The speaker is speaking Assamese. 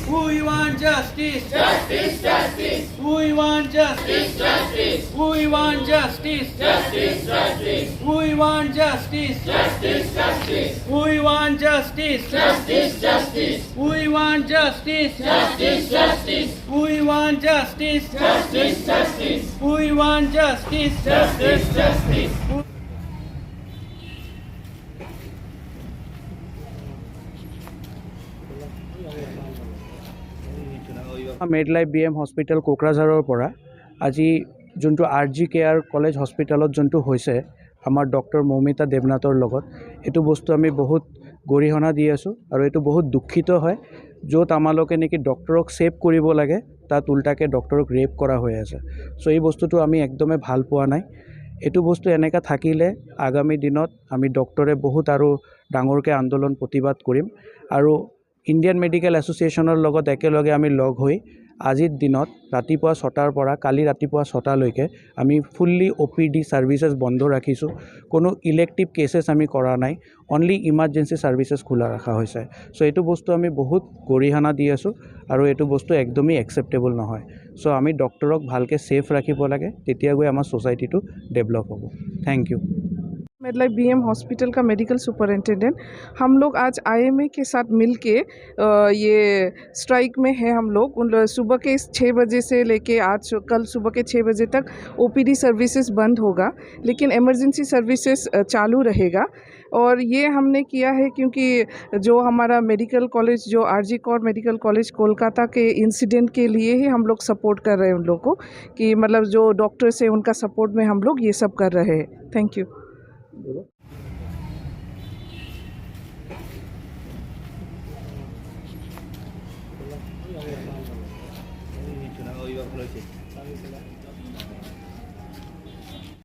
We want justice. Justice, justice, We want justice. justice, We want justice. justice, justice, We want justice. justice, justice, We want justice. justice, justice, We want justice. justice, justice, We want justice. justice, justice, We want justice. justice, justice. MetLife BM hospital কোকৰাঝাৰৰ পৰা আজি যোনটো RG কেয়াৰ কলেজ হস্পিটেলত যোনটো হৈছে আমাৰ ডক্টৰ মৌমিতা দেৱনাথৰ লগত এইটো বস্তু আমি বহুত গৰিহণা দি আছোঁ আৰু এইটো বহুত দুখিত হয় য'ত আমালোকে নেকি ডক্টৰক সেভ কৰিব লাগে তাত উল্টাকে ডক্টৰক ৰেপ কৰা হৈ আছে সো এই বস্তুটো আমি একদমেই ভাল পোৱা নাই এইটো বস্তু এনেকা থাকিলে আগামী দিনত আমি ডক্টৰে বহুত আৰু ডাঙৰকৈ আন্দোলন প্ৰতিবাদ কৰিম আৰু ইণ্ডিয়ান মেডিকেল এছ'চিয়েশ্যনৰ লগত একেলগে আমি লগ হৈ আজিৰ দিনত ৰাতিপুৱা 6টাৰ পৰা কালি ৰাতিপুৱা 6টালৈকে আমি ফুল্লি OPD ছাৰ্ভিচেছ বন্ধ ৰাখিছোঁ কোনো ইলেক্টিভ কেছেছ আমি কৰা নাই অনলি ইমাৰ্জেঞ্চি ছাৰ্ভিচেছ খোলা ৰখা হৈছে সো এইটো বস্তু আমি বহুত গৰিহণা দি আছোঁ আৰু এইটো বস্তু একদমেই একচেপ্টেবল নহয় সো আমি ডক্টৰক ভালকৈ ছেফ ৰাখিব লাগে তেতিয়া গৈ আমাৰ ছ'চাইটিটো ডেভেলপ হ'ব thank you Medlife BM hospital का मेडिकल सुपरिटेंडेंट हम लोग आज IMA के साथ मिलके ये स्ट्राइक में है हम लोग सुबह के 6 बजे से लेके आज कल सुबह के 6 बजे तक OPD सर्विसेज बंद होगा लेकिन इमरजेंसी सर्विसेज चालू रहेगा और ये हमने किया है क्योंकि जो हमारा मेडिकल कॉलेज जो RG Kar medical college Kolkata के इंसिडेंट के लिए ही हम लोग सपोर्ट कर रहे हैं उन लोग को कि मतलब जो डॉक्टर्स है उनका सपोर्ट में हम लोग ये सब कर रहे हैं थैंक यू बोलो